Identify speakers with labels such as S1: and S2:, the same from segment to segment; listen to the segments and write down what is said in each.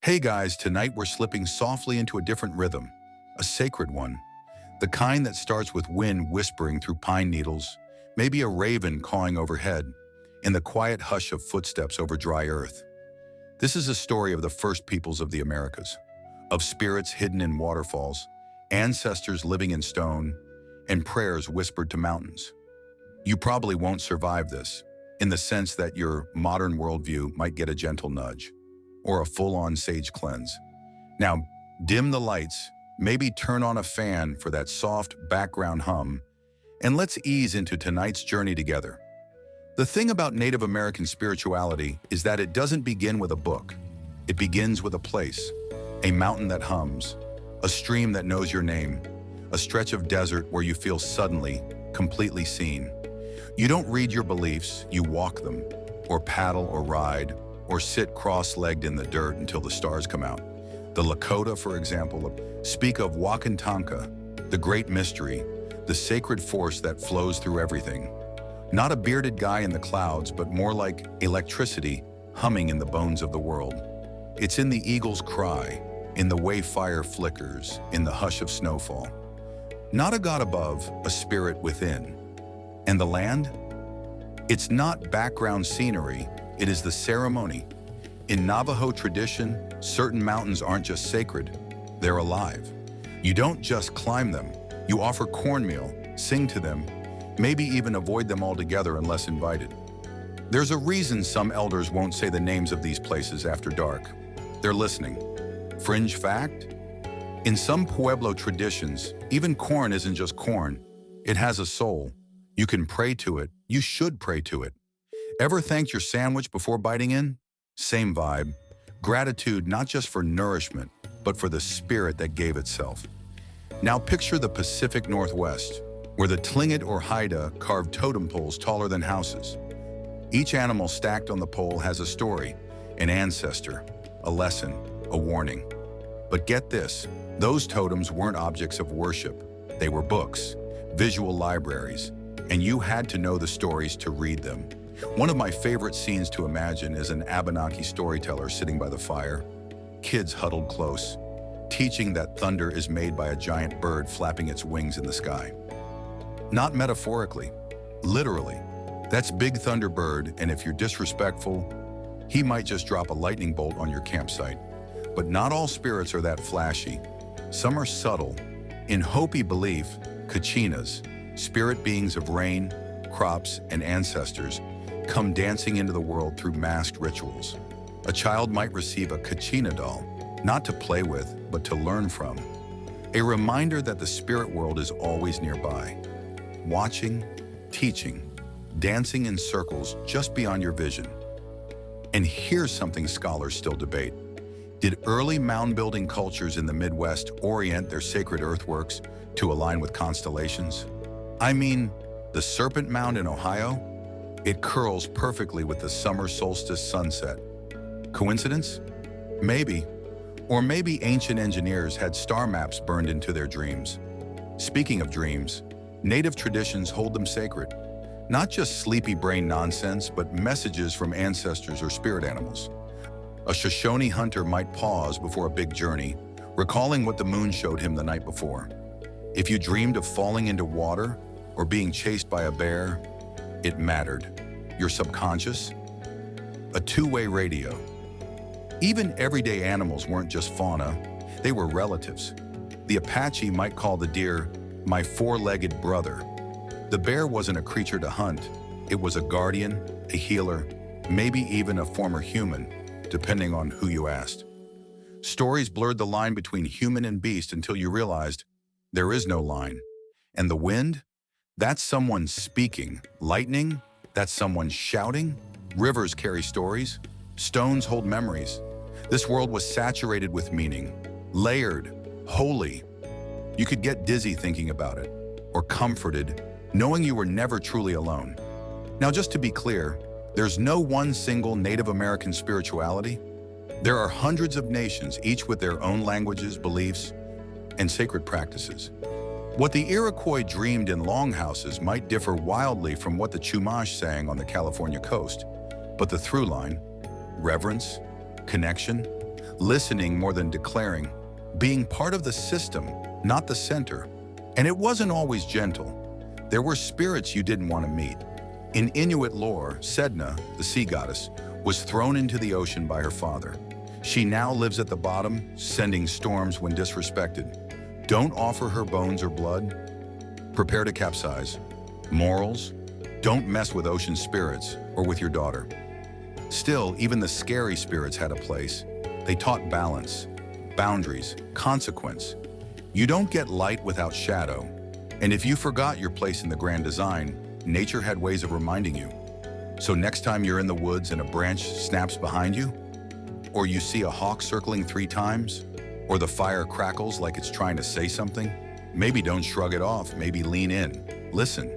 S1: Hey guys, tonight we're slipping softly into a different rhythm, a sacred one. The kind that starts with wind whispering through pine needles, maybe a raven cawing overhead, in the quiet hush of footsteps over dry earth. This is a story of the first peoples of the Americas, of spirits hidden in waterfalls, ancestors living in stone, and prayers whispered to mountains. You probably won't survive this, in the sense that your modern worldview might get a gentle nudge, or a full-on sage cleanse. Now, dim the lights, maybe turn on a fan for that soft background hum, and let's ease into tonight's journey together. The thing about Native American spirituality is that it doesn't begin with a book. It begins with a place, a mountain that hums, a stream that knows your name, a stretch of desert where you feel suddenly, completely seen. You don't read your beliefs, you walk them, or paddle or ride, or sit cross-legged in the dirt until the stars come out. The Lakota, for example, speak of Wakantanka, the great mystery, the sacred force that flows through everything. Not a bearded guy in the clouds, but more like electricity humming in the bones of the world. It's in the eagle's cry, in the way fire flickers, in the hush of snowfall. Not a god above, a spirit within. And the land? It's not background scenery, it is the ceremony. In Navajo tradition, certain mountains aren't just sacred, they're alive. You don't just climb them, you offer cornmeal, sing to them, maybe even avoid them altogether unless invited. There's a reason some elders won't say the names of these places after dark. They're listening. Fringe fact? In some Pueblo traditions, even corn isn't just corn, it has a soul. You can pray to it, you should pray to it. Ever thanked your sandwich before biting in? Same vibe. Gratitude not just for nourishment, but for the spirit that gave itself. Now picture the Pacific Northwest, where the Tlingit or Haida carved totem poles taller than houses. Each animal stacked on the pole has a story, an ancestor, a lesson, a warning. But get this, those totems weren't objects of worship. They were books, visual libraries, and you had to know the stories to read them. One of my favorite scenes to imagine is an Abenaki storyteller sitting by the fire, kids huddled close, teaching that thunder is made by a giant bird flapping its wings in the sky. Not metaphorically, literally. That's Big Thunderbird, and if you're disrespectful, he might just drop a lightning bolt on your campsite. But not all spirits are that flashy. Some are subtle. In Hopi belief, kachinas, spirit beings of rain, crops, and ancestors, come dancing into the world through masked rituals. A child might receive a kachina doll, not to play with, but to learn from. A reminder that the spirit world is always nearby, watching, teaching, dancing in circles just beyond your vision. And here's something scholars still debate. Did early mound-building cultures in the Midwest orient their sacred earthworks to align with constellations? I mean, the Serpent Mound in Ohio? It curls perfectly with the summer solstice sunset. Coincidence? Maybe. Or maybe ancient engineers had star maps burned into their dreams. Speaking of dreams, Native traditions hold them sacred. Not just sleepy brain nonsense, but messages from ancestors or spirit animals. A Shoshone hunter might pause before a big journey, recalling what the moon showed him the night before. If you dreamed of falling into water or being chased by a bear, it mattered. Your subconscious? A two-way radio. Even everyday animals weren't just fauna, they were relatives. The Apache might call the deer, "my four-legged brother." The bear wasn't a creature to hunt, it was a guardian, a healer, maybe even a former human, depending on who you asked. Stories blurred the line between human and beast until you realized there is no line. And the wind? That's someone speaking. Lightning? That's someone shouting. Rivers carry stories. Stones hold memories. This world was saturated with meaning, layered, holy. You could get dizzy thinking about it, or comforted, knowing you were never truly alone. Now, just to be clear, there's no one single Native American spirituality. There are hundreds of nations, each with their own languages, beliefs, and sacred practices. What the Iroquois dreamed in longhouses might differ wildly from what the Chumash sang on the California coast, but the through line, reverence, connection, listening more than declaring, being part of the system, not the center. And it wasn't always gentle. There were spirits you didn't want to meet. In Inuit lore, Sedna, the sea goddess, was thrown into the ocean by her father. She now lives at the bottom, sending storms when disrespected. Don't offer her bones or blood. Prepare to capsize. Morals: don't mess with ocean spirits or with your daughter. Still, even the scary spirits had a place. They taught balance, boundaries, consequence. You don't get light without shadow. And if you forgot your place in the grand design, nature had ways of reminding you. So next time you're in the woods and a branch snaps behind you, or you see a hawk circling 3 times, or the fire crackles like it's trying to say something, maybe don't shrug it off, maybe lean in. Listen.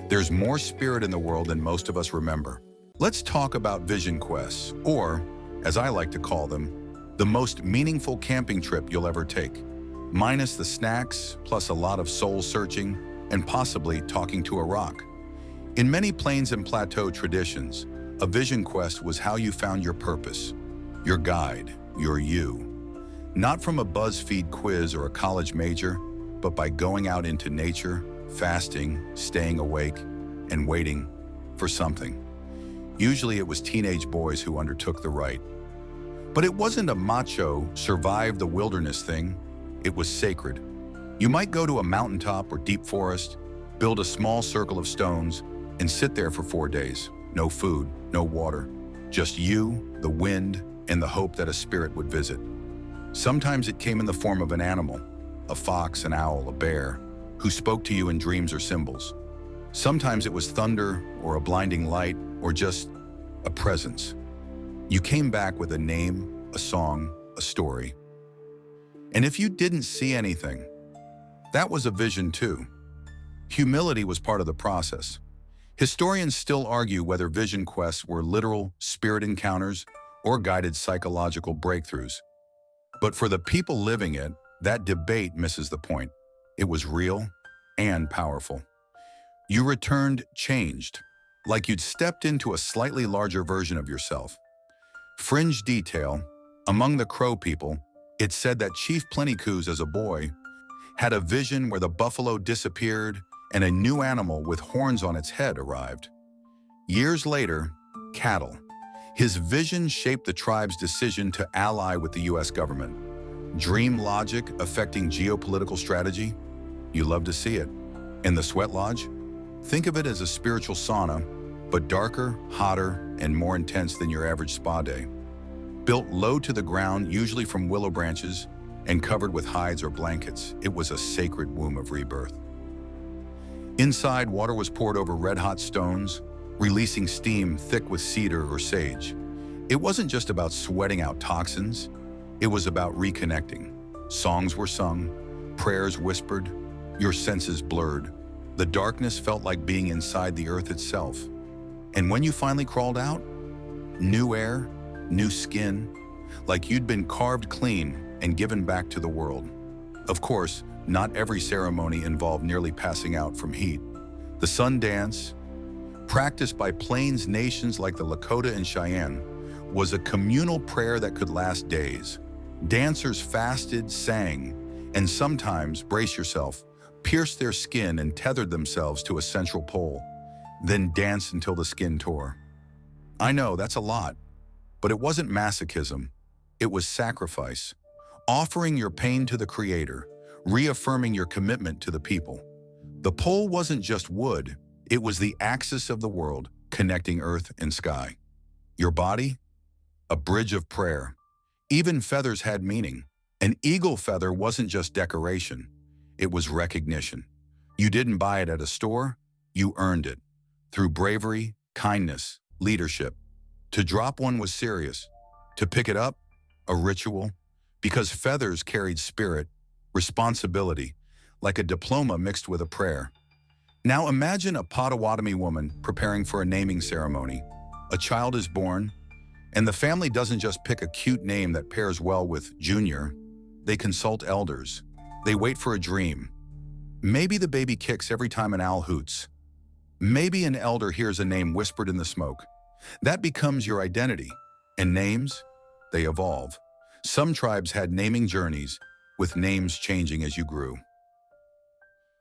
S1: There's more spirit in the world than most of us remember. Let's talk about vision quests, or, as I like to call them, the most meaningful camping trip you'll ever take. Minus the snacks, plus a lot of soul-searching, and possibly talking to a rock. In many plains and plateau traditions, a vision quest was how you found your purpose, your guide, your you. Not from a BuzzFeed quiz or a college major, but by going out into nature, fasting, staying awake, and waiting for something. Usually it was teenage boys who undertook the rite. But it wasn't a macho, survive the wilderness thing. It was sacred. You might go to a mountaintop or deep forest, build a small circle of stones, and sit there for 4 days. No food, no water, just you, the wind, and the hope that a spirit would visit. Sometimes it came in the form of an animal, a fox, an owl, a bear, who spoke to you in dreams or symbols. Sometimes it was thunder or a blinding light or just a presence. You came back with a name, a song, a story. And if you didn't see anything, that was a vision too. Humility was part of the process. Historians still argue whether vision quests were literal spirit encounters or guided psychological breakthroughs. But for the people living it, that debate misses the point. It was real and powerful. You returned changed, like you'd stepped into a slightly larger version of yourself. Fringe detail: among the Crow people, it said that Chief Plentycoos as a boy had a vision where the buffalo disappeared and a new animal with horns on its head arrived. Years later, cattle. His vision shaped the tribe's decision to ally with the US government. Dream logic affecting geopolitical strategy? You love to see it. And the sweat lodge? Think of it as a spiritual sauna, but darker, hotter, and more intense than your average spa day. Built low to the ground, usually from willow branches, and covered with hides or blankets, it was a sacred womb of rebirth. Inside, water was poured over red-hot stones, releasing steam thick with cedar or sage. It wasn't just about sweating out toxins, it was about reconnecting. Songs were sung, prayers whispered, your senses blurred. The darkness felt like being inside the earth itself. And when you finally crawled out, new air, new skin, like you'd been carved clean and given back to the world. Of course, not every ceremony involved nearly passing out from heat. The sun dance, practiced by plains nations like the Lakota and Cheyenne, was a communal prayer that could last days. Dancers fasted, sang, and sometimes, brace yourself, pierced their skin and tethered themselves to a central pole, then danced until the skin tore. I know, that's a lot, but it wasn't masochism. It was sacrifice, offering your pain to the Creator, reaffirming your commitment to the people. The pole wasn't just wood, it was the axis of the world, connecting earth and sky. Your body? A bridge of prayer. Even feathers had meaning. An eagle feather wasn't just decoration, it was recognition. You didn't buy it at a store, you earned it. Through bravery, kindness, leadership. To drop one was serious. To pick it up, a ritual. Because feathers carried spirit, responsibility, like a diploma mixed with a prayer. Now imagine a Potawatomi woman preparing for a naming ceremony. A child is born, and the family doesn't just pick a cute name that pairs well with Junior. They consult elders. They wait for a dream. Maybe the baby kicks every time an owl hoots. Maybe an elder hears a name whispered in the smoke. That becomes your identity. And names, they evolve. Some tribes had naming journeys, with names changing as you grew.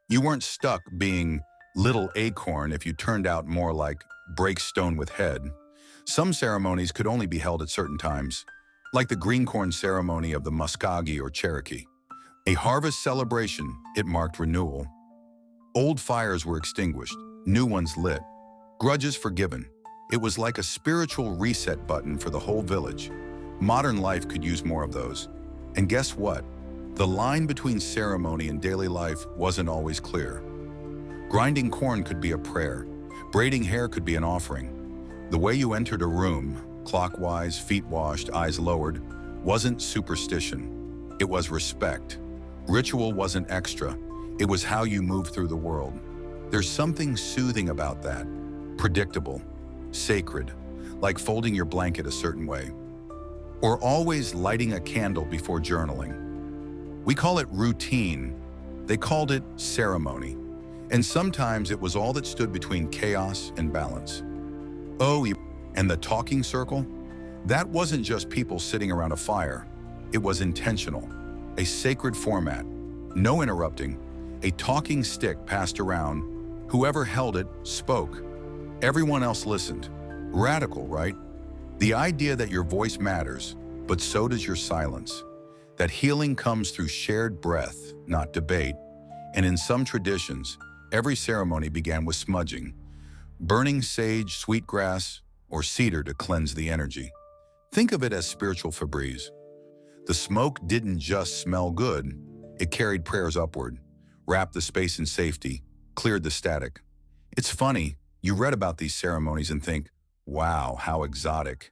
S1: You weren't stuck being Little Acorn if you turned out more like Break Stone with Head. Some ceremonies could only be held at certain times, like the green corn ceremony of the Muskogee or Cherokee. A harvest celebration, it marked renewal. Old fires were extinguished, new ones lit, grudges forgiven. It was like a spiritual reset button for the whole village. Modern life could use more of those. And guess what? The line between ceremony and daily life wasn't always clear. Grinding corn could be a prayer. Braiding hair could be an offering. The way you entered a room, clockwise, feet washed, eyes lowered, wasn't superstition. It was respect. Ritual wasn't extra. It was how you moved through the world. There's something soothing about that. Predictable, sacred, like folding your blanket a certain way. Or always lighting a candle before journaling. We call it routine. They called it ceremony. And sometimes it was all that stood between chaos and balance. Oh, and the talking circle? That wasn't just people sitting around a fire. It was intentional. A sacred format. No interrupting. A talking stick passed around. Whoever held it spoke. Everyone else listened. Radical, right? The idea that your voice matters, but so does your silence. That healing comes through shared breath, not debate. And in some traditions, every ceremony began with smudging, burning sage, sweetgrass, or cedar to cleanse the energy. Think of it as spiritual Febreze. The smoke didn't just smell good, it carried prayers upward, wrapped the space in safety, cleared the static. It's funny, you read about these ceremonies and think, wow, how exotic.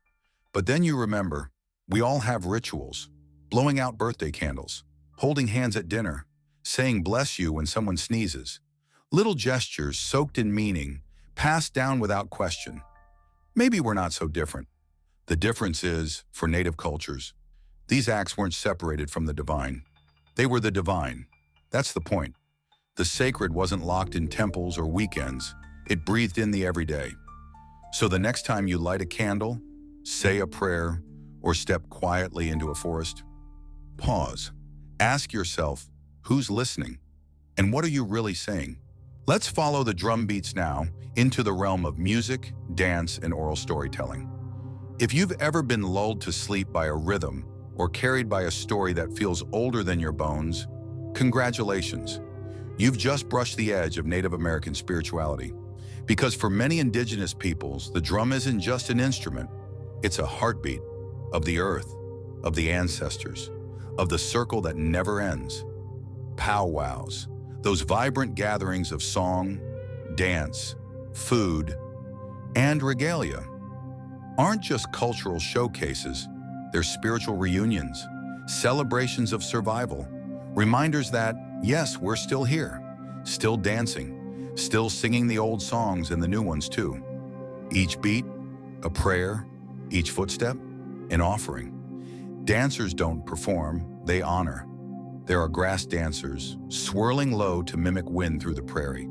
S1: But then you remember, we all have rituals, blowing out birthday candles, holding hands at dinner, saying bless you when someone sneezes. Little gestures soaked in meaning, passed down without question. Maybe we're not so different. The difference is, for native cultures, these acts weren't separated from the divine. They were the divine. That's the point. The sacred wasn't locked in temples or weekends. It breathed in the everyday. So the next time you light a candle, say a prayer, or step quietly into a forest, pause. Ask yourself, who's listening? And what are you really saying? Let's follow the drum beats now into the realm of music, dance, and oral storytelling. If you've ever been lulled to sleep by a rhythm or carried by a story that feels older than your bones, congratulations. You've just brushed the edge of Native American spirituality. Because for many indigenous peoples, the drum isn't just an instrument. It's a heartbeat of the earth, of the ancestors, of the circle that never ends. Powwows, those vibrant gatherings of song, dance, food, and regalia, aren't just cultural showcases, they're spiritual reunions, celebrations of survival, reminders that, yes, we're still here, still dancing, still singing the old songs and the new ones too. Each beat, a prayer, each footstep, an offering. Dancers don't perform, they honor. There are grass dancers, swirling low to mimic wind through the prairie.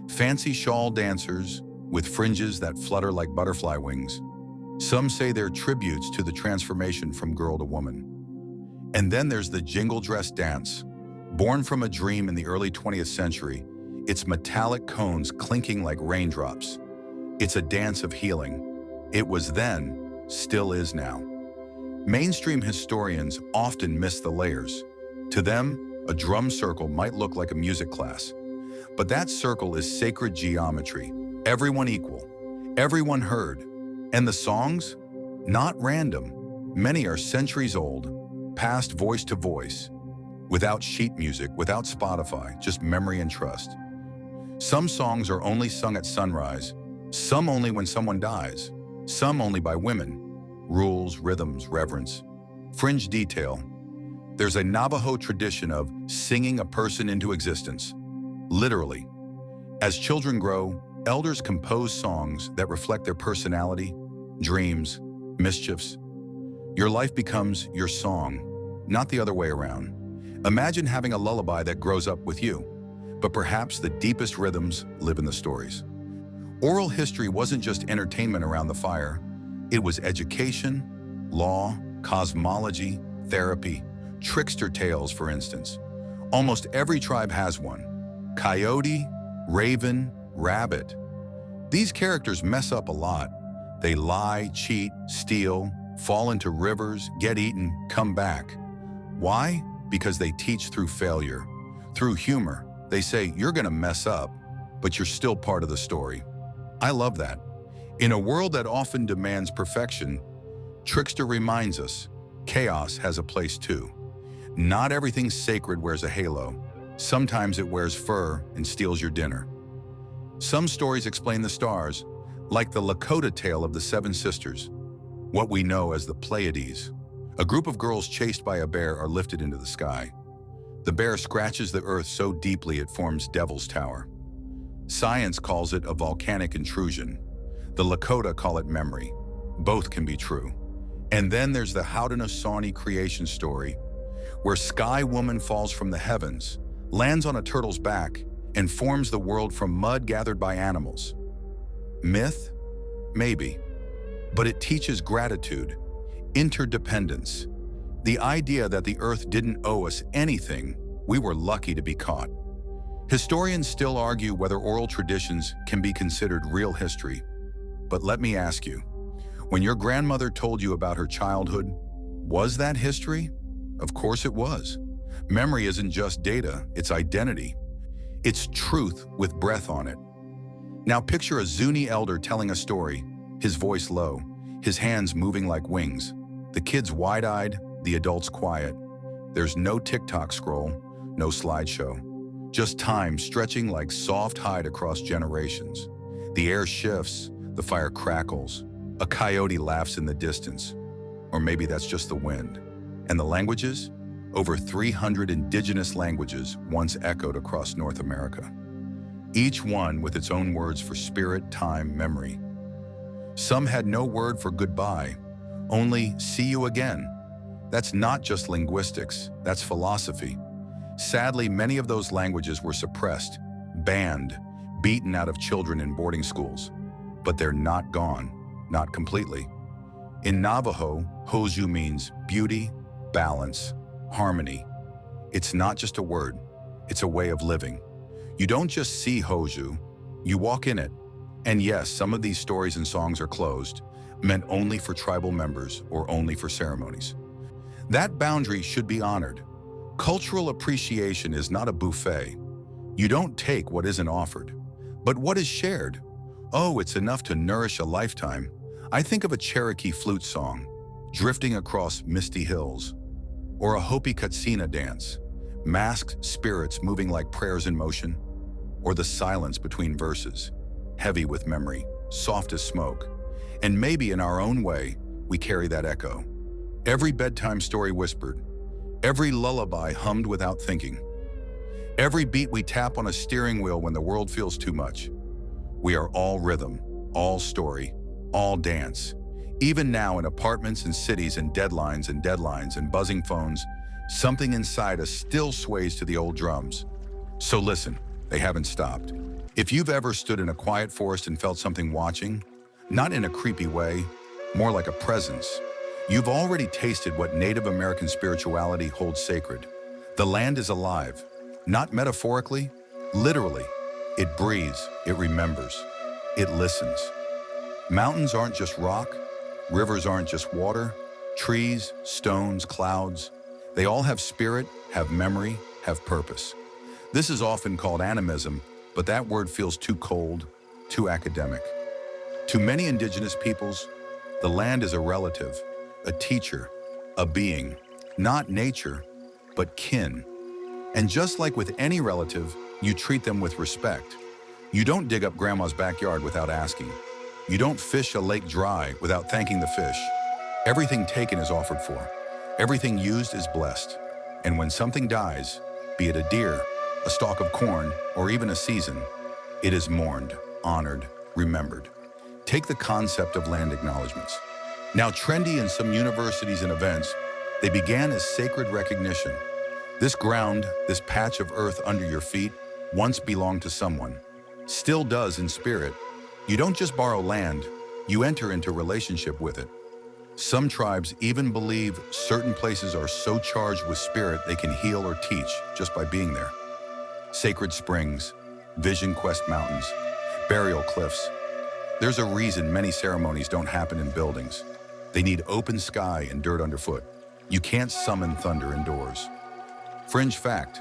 S1: Fancy shawl dancers, with fringes that flutter like butterfly wings. Some say they're tributes to the transformation from girl to woman. And then there's the jingle dress dance. Born from a dream in the early 20th century, its metallic cones clinking like raindrops. It's a dance of healing. It was then, still is now. Mainstream historians often miss the layers. To them, a drum circle might look like a music class. But that circle is sacred geometry. Everyone equal. Everyone heard. And the songs? Not random. Many are centuries old, passed voice to voice. Without sheet music, without Spotify, just memory and trust. Some songs are only sung at sunrise, some only when someone dies, some only by women. Rules, rhythms, reverence, fringe detail. There's a Navajo tradition of singing a person into existence, literally. As children grow, elders compose songs that reflect their personality, dreams, mischiefs. Your life becomes your song, not the other way around. Imagine having a lullaby that grows up with you, but perhaps the deepest rhythms live in the stories. Oral history wasn't just entertainment around the fire. It was education, law, cosmology, therapy, trickster tales, for instance. Almost every tribe has one. Coyote, raven, rabbit. These characters mess up a lot. They lie, cheat, steal, fall into rivers, get eaten, come back. Why? Because they teach through failure. Through humor, they say, you're gonna mess up, but you're still part of the story. I love that. In a world that often demands perfection, Trickster reminds us, chaos has a place too. Not everything sacred wears a halo. Sometimes it wears fur and steals your dinner. Some stories explain the stars, like the Lakota tale of the Seven Sisters, what we know as the Pleiades. A group of girls chased by a bear are lifted into the sky. The bear scratches the earth so deeply it forms Devil's Tower. Science calls it a volcanic intrusion. The Lakota call it memory. Both can be true. And then there's the Haudenosaunee creation story, where Sky Woman falls from the heavens, lands on a turtle's back, and forms the world from mud gathered by animals. Myth? Maybe. But it teaches gratitude, interdependence, the idea that the earth didn't owe us anything, we were lucky to be caught. Historians still argue whether oral traditions can be considered real history. But let me ask you, when your grandmother told you about her childhood, was that history? Of course it was. Memory isn't just data, it's identity. It's truth with breath on it. Now picture a Zuni elder telling a story, his voice low, his hands moving like wings, the kids wide-eyed, the adults quiet. There's no TikTok scroll, no slideshow, just time stretching like soft hide across generations. The air shifts, the fire crackles, a coyote laughs in the distance, or maybe that's just the wind. And the languages? Over 300 indigenous languages once echoed across North America. Each one with its own words for spirit, time, memory. Some had no word for goodbye, only see you again. That's not just linguistics, that's philosophy. Sadly, many of those languages were suppressed, banned, beaten out of children in boarding schools. But they're not gone, not completely. In Navajo, Hoju means beauty, balance, harmony. It's not just a word, it's a way of living. You don't just see Hoju, you walk in it. And yes, some of these stories and songs are closed, meant only for tribal members or only for ceremonies. That boundary should be honored. Cultural appreciation is not a buffet. You don't take what isn't offered, but what is shared. Oh, it's enough to nourish a lifetime. I think of a Cherokee flute song, drifting across misty hills, or a Hopi Katsina dance, masked spirits moving like prayers in motion, or the silence between verses, heavy with memory, soft as smoke. And maybe in our own way, we carry that echo. Every bedtime story whispered, every lullaby hummed without thinking, every beat we tap on a steering wheel when the world feels too much. We are all rhythm, all story, all dance. Even now in apartments and cities and deadlines and buzzing phones, something inside us still sways to the old drums. So listen, they haven't stopped. If you've ever stood in a quiet forest and felt something watching, not in a creepy way, more like a presence, you've already tasted what Native American spirituality holds sacred. The land is alive, not metaphorically, literally. It breathes, it remembers, it listens. Mountains aren't just rock, rivers aren't just water, trees, stones, clouds. They all have spirit, have memory, have purpose. This is often called animism, but that word feels too cold, too academic. To many indigenous peoples, the land is a relative, a teacher, a being, not nature, but kin. And just like with any relative, you treat them with respect. You don't dig up grandma's backyard without asking. You don't fish a lake dry without thanking the fish. Everything taken is offered for. Everything used is blessed. And when something dies, be it a deer, a stalk of corn, or even a season, it is mourned, honored, remembered. Take the concept of land acknowledgements. Now trendy in some universities and events, they began as sacred recognition. This ground, this patch of earth under your feet, once belonged to someone. Still does in spirit. You don't just borrow land, you enter into relationship with it. Some tribes even believe certain places are so charged with spirit they can heal or teach just by being there. Sacred springs, Vision Quest mountains, burial cliffs. There's a reason many ceremonies don't happen in buildings. They need open sky and dirt underfoot. You can't summon thunder indoors. Fringe fact: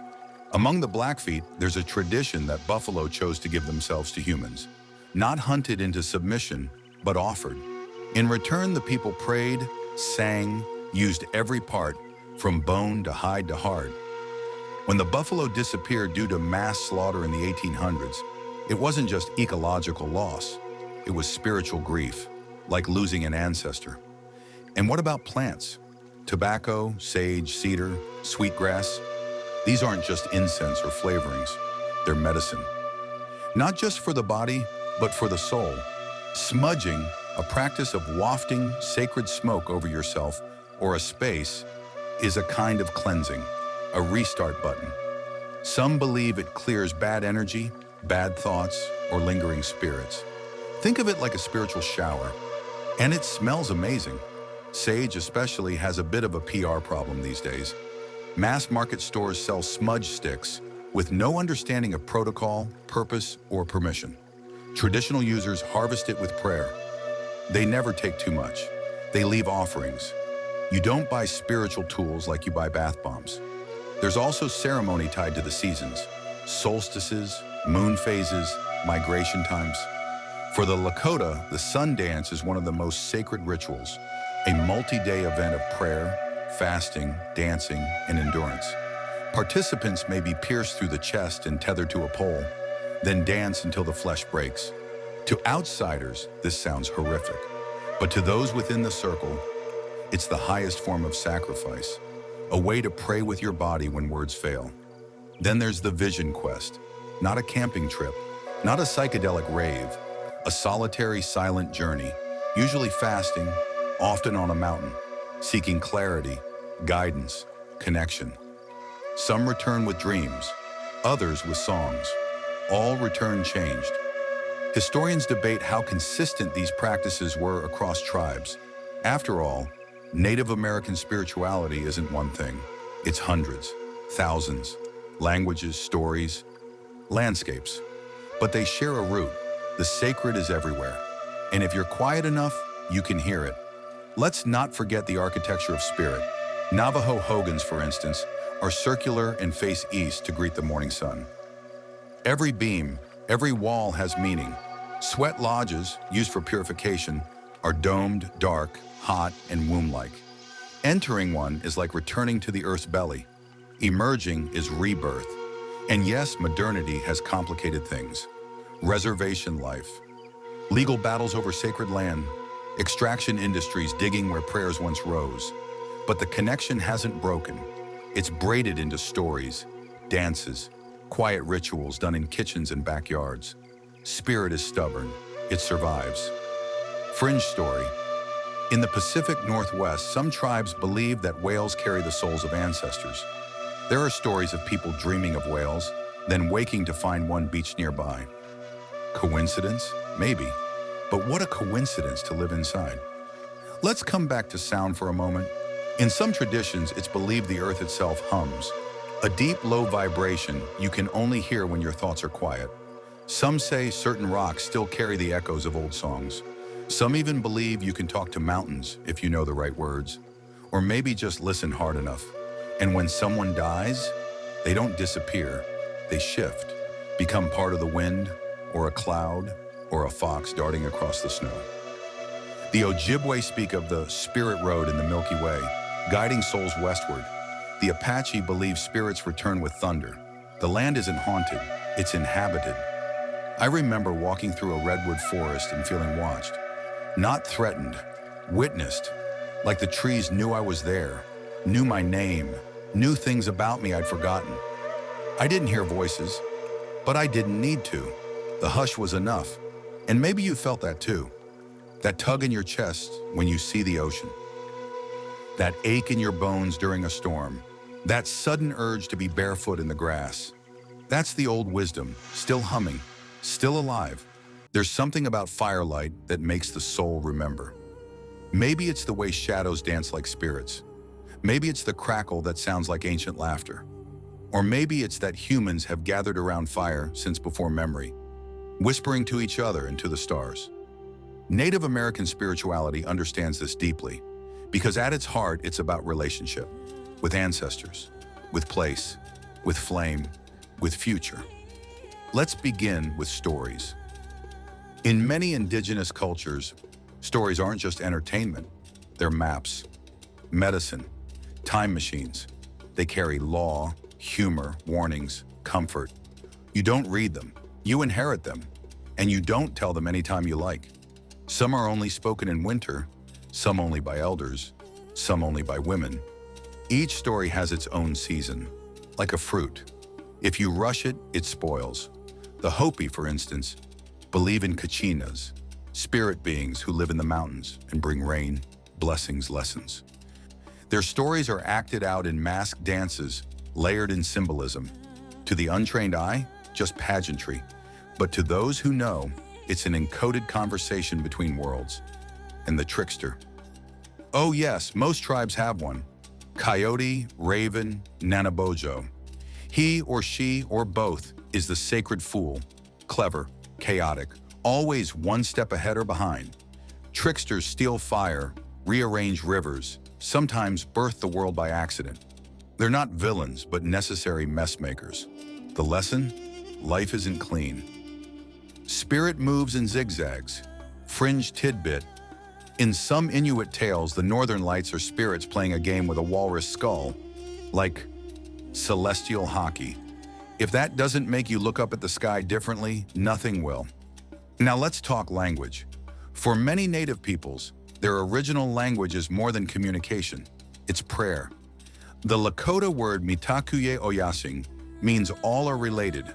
S1: among the Blackfeet, there's a tradition that buffalo chose to give themselves to humans. Not hunted into submission, but offered. In return, the people prayed, sang, used every part, from bone to hide to heart. When the buffalo disappeared due to mass slaughter in the 1800s, it wasn't just ecological loss. It was spiritual grief, like losing an ancestor. And what about plants? Tobacco, sage, cedar, sweetgrass. These aren't just incense or flavorings. They're medicine. Not just for the body, but for the soul. Smudging, a practice of wafting sacred smoke over yourself or a space, is a kind of cleansing, a restart button. Some believe it clears bad energy, bad thoughts, or lingering spirits. Think of it like a spiritual shower. And it smells amazing. Sage especially has a bit of a PR problem these days. Mass market stores sell smudge sticks with no understanding of protocol, purpose, or permission. Traditional users harvest it with prayer. They never take too much. They leave offerings. You don't buy spiritual tools like you buy bath bombs. There's also ceremony tied to the seasons: solstices, moon phases, migration times. For the Lakota, the sun dance is one of the most sacred rituals, a multi-day event of prayer, fasting, dancing, and endurance. Participants may be pierced through the chest and tethered to a pole, then dance until the flesh breaks. To outsiders, this sounds horrific, but to those within the circle, it's the highest form of sacrifice, a way to pray with your body when words fail. Then there's the Vision Quest, not a camping trip, not a psychedelic rave, a solitary, silent journey, usually fasting, often on a mountain, seeking clarity, guidance, connection. Some return with dreams, others with songs. All return changed. Historians debate how consistent these practices were across tribes. After all, Native American spirituality isn't one thing. It's hundreds, thousands, languages, stories, landscapes. But they share a root. The sacred is everywhere. And if you're quiet enough, you can hear it. Let's not forget the architecture of spirit. Navajo hogans, for instance, are circular and face east to greet the morning sun. Every beam, every wall has meaning. Sweat lodges, used for purification, are domed, dark, hot, and womb-like. Entering one is like returning to the earth's belly. Emerging is rebirth. And yes, modernity has complicated things. Reservation life, legal battles over sacred land, extraction industries digging where prayers once rose. But the connection hasn't broken. It's braided into stories, dances, quiet rituals done in kitchens and backyards. Spirit is stubborn. It survives. Fringe story. In the Pacific Northwest, some tribes believe that whales carry the souls of ancestors. There are stories of people dreaming of whales, then waking to find one beached nearby. Coincidence? Maybe. But what a coincidence to live inside. Let's come back to sound for a moment. In some traditions, it's believed the earth itself hums. A deep, low vibration you can only hear when your thoughts are quiet. Some say certain rocks still carry the echoes of old songs. Some even believe you can talk to mountains if you know the right words. Or maybe just listen hard enough. And when someone dies, they don't disappear. They shift, become part of the wind, or a cloud, or a fox darting across the snow. The Ojibwe speak of the spirit road in the Milky Way, guiding souls westward. The Apache believe spirits return with thunder. The land isn't haunted, it's inhabited. I remember walking through a redwood forest and feeling watched. Not threatened, witnessed, like the trees knew I was there, knew my name, knew things about me I'd forgotten. I didn't hear voices, but I didn't need to. The hush was enough. And maybe you felt that too. That tug in your chest when you see the ocean. That ache in your bones during a storm. That sudden urge to be barefoot in the grass. That's the old wisdom, still humming, still alive. There's something about firelight that makes the soul remember. Maybe it's the way shadows dance like spirits. Maybe it's the crackle that sounds like ancient laughter. Or maybe it's that humans have gathered around fire since before memory, whispering to each other and to the stars. Native American spirituality understands this deeply, because at its heart, it's about relationship, with ancestors, with place, with flame, with future. Let's begin with stories. In many indigenous cultures, stories aren't just entertainment, they're maps, medicine, time machines. They carry law, humor, warnings, comfort. You don't read them, you inherit them, and you don't tell them anytime you like. Some are only spoken in winter, some only by elders, some only by women. Each story has its own season, like a fruit. If you rush it, it spoils. The Hopi, for instance, believe in kachinas, spirit beings who live in the mountains and bring rain, blessings, lessons. Their stories are acted out in masked dances, layered in symbolism. To the untrained eye, just pageantry. But to those who know, it's an encoded conversation between worlds. And the trickster. Oh yes, most tribes have one. Coyote, Raven, Nanabojo. He or she or both is the sacred fool, clever, chaotic, always one step ahead or behind. Tricksters steal fire, rearrange rivers, sometimes birth the world by accident. They're not villains, but necessary mess makers. The lesson? Life isn't clean. Spirit moves in zigzags. Fringe tidbit. In some Inuit tales, the northern lights are spirits playing a game with a walrus skull, like celestial hockey. If that doesn't make you look up at the sky differently, nothing will. Now let's talk language. For many native peoples, their original language is more than communication. It's prayer. The Lakota word mitakuye oyasing means all are related.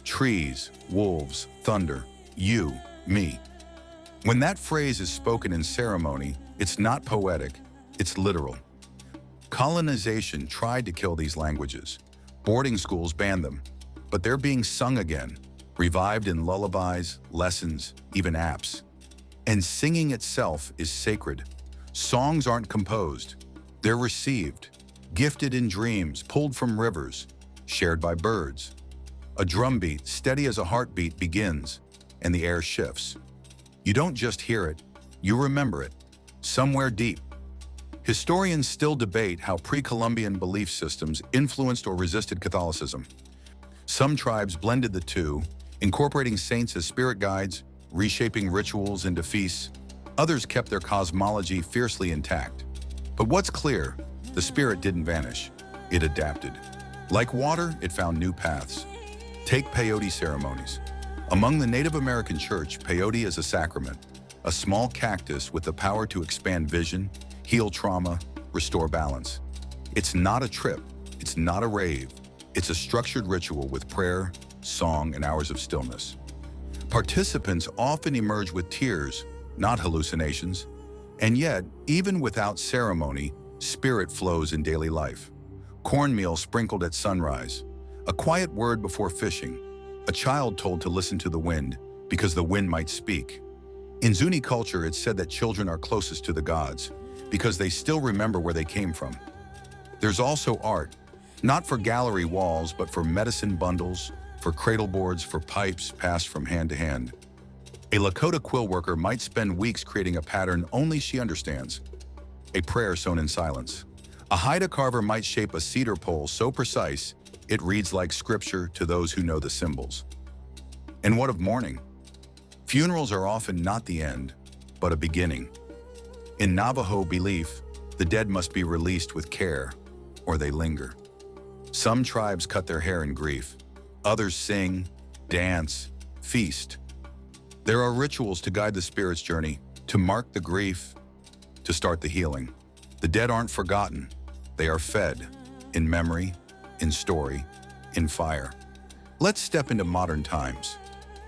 S1: Trees, wolves, thunder, you, me. When that phrase is spoken in ceremony, it's not poetic, it's literal. Colonization tried to kill these languages. Boarding schools banned them, but they're being sung again, revived in lullabies, lessons, even apps. And singing itself is sacred. Songs aren't composed, they're received. Gifted in dreams, pulled from rivers, shared by birds. A drumbeat, steady as a heartbeat, begins, and the air shifts. You don't just hear it, you remember it, somewhere deep. Historians still debate how pre-Columbian belief systems influenced or resisted Catholicism. Some tribes blended the two, incorporating saints as spirit guides, reshaping rituals into feasts. Others kept their cosmology fiercely intact. But what's clear? The spirit didn't vanish, it adapted. Like water, it found new paths. Take peyote ceremonies. Among the Native American church, peyote is a sacrament, a small cactus with the power to expand vision, heal trauma, restore balance. It's not a trip, it's not a rave, it's a structured ritual with prayer, song, and hours of stillness. Participants often emerge with tears, not hallucinations, and yet, even without ceremony, spirit flows in daily life. Cornmeal sprinkled at sunrise, a quiet word before fishing, a child told to listen to the wind because the wind might speak. In Zuni culture, it's said that children are closest to the gods because they still remember where they came from. There's also art, not for gallery walls, but for medicine bundles, for cradle boards, for pipes passed from hand to hand. A Lakota quill worker might spend weeks creating a pattern only she understands, a prayer sewn in silence. A Haida carver might shape a cedar pole so precise, it reads like scripture to those who know the symbols. And what of mourning? Funerals are often not the end, but a beginning. In Navajo belief, the dead must be released with care, or they linger. Some tribes cut their hair in grief. Others sing, dance, feast. There are rituals to guide the spirit's journey, to mark the grief, to start the healing. The dead aren't forgotten. They are fed, in memory, in story, in fire. Let's step into modern times.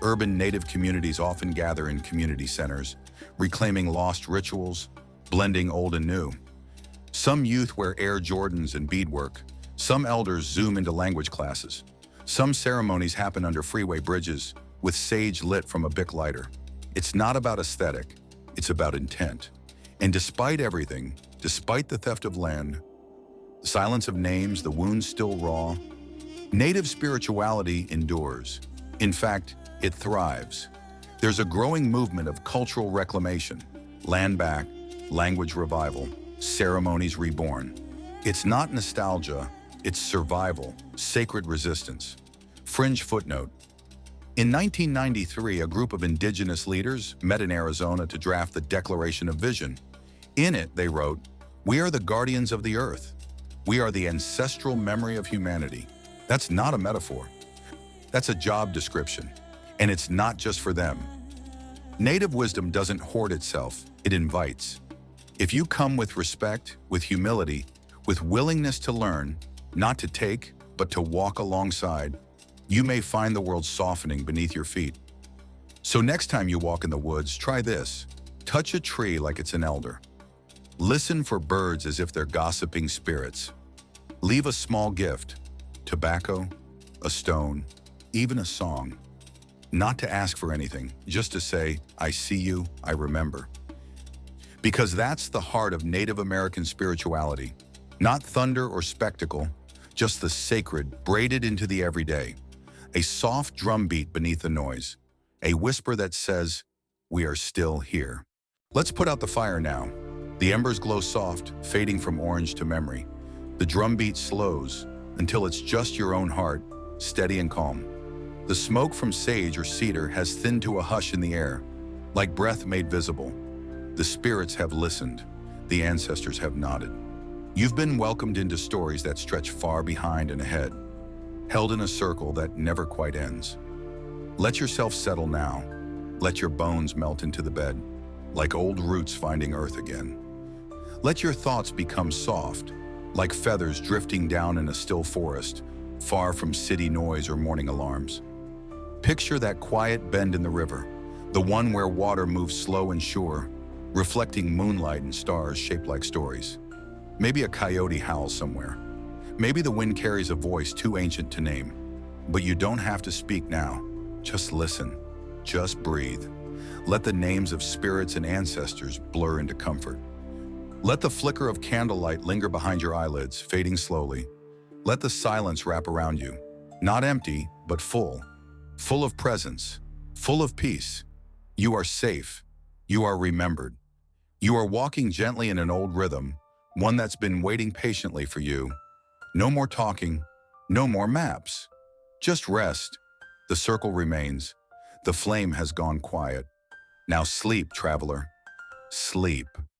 S1: Urban Native communities often gather in community centers, reclaiming lost rituals, blending old and new. Some youth wear Air Jordans and beadwork. Some elders zoom into language classes. Some ceremonies happen under freeway bridges, with sage lit from a Bic lighter. It's not about aesthetic, it's about intent. And despite everything, despite the theft of land, the silence of names, the wounds still raw, native spirituality endures. In fact, it thrives. There's a growing movement of cultural reclamation, land back, language revival, ceremonies reborn. It's not nostalgia, it's survival, sacred resistance. Fringe footnote. In 1993, a group of indigenous leaders met in Arizona to draft the Declaration of Vision. In it, they wrote, "We are the guardians of the earth. We are the ancestral memory of humanity." That's not a metaphor. That's a job description. And it's not just for them. Native wisdom doesn't hoard itself, it invites. If you come with respect, with humility, with willingness to learn, not to take, but to walk alongside, you may find the world softening beneath your feet. So next time you walk in the woods, try this. Touch a tree like it's an elder. Listen for birds as if they're gossiping spirits. Leave a small gift, tobacco, a stone, even a song. Not to ask for anything, just to say, "I see you, I remember." Because that's the heart of Native American spirituality. Not thunder or spectacle, just the sacred braided into the everyday. A soft drumbeat beneath the noise. A whisper that says, "We are still here." Let's put out the fire now. The embers glow soft, fading from orange to memory. The drumbeat slows until it's just your own heart, steady and calm. The smoke from sage or cedar has thinned to a hush in the air, like breath made visible. The spirits have listened. The ancestors have nodded. You've been welcomed into stories that stretch far behind and ahead, held in a circle that never quite ends. Let yourself settle now. Let your bones melt into the bed, like old roots finding earth again. Let your thoughts become soft, like feathers drifting down in a still forest, far from city noise or morning alarms. Picture that quiet bend in the river, the one where water moves slow and sure, reflecting moonlight and stars shaped like stories. Maybe a coyote howls somewhere. Maybe the wind carries a voice too ancient to name. But you don't have to speak now. Just listen. Just breathe. Let the names of spirits and ancestors blur into comfort. Let the flicker of candlelight linger behind your eyelids, fading slowly. Let the silence wrap around you. Not empty, but full. Full of presence. Full of peace. You are safe. You are remembered. You are walking gently in an old rhythm, one that's been waiting patiently for you. No more talking. No more maps. Just rest. The circle remains. The flame has gone quiet. Now sleep, traveler. Sleep.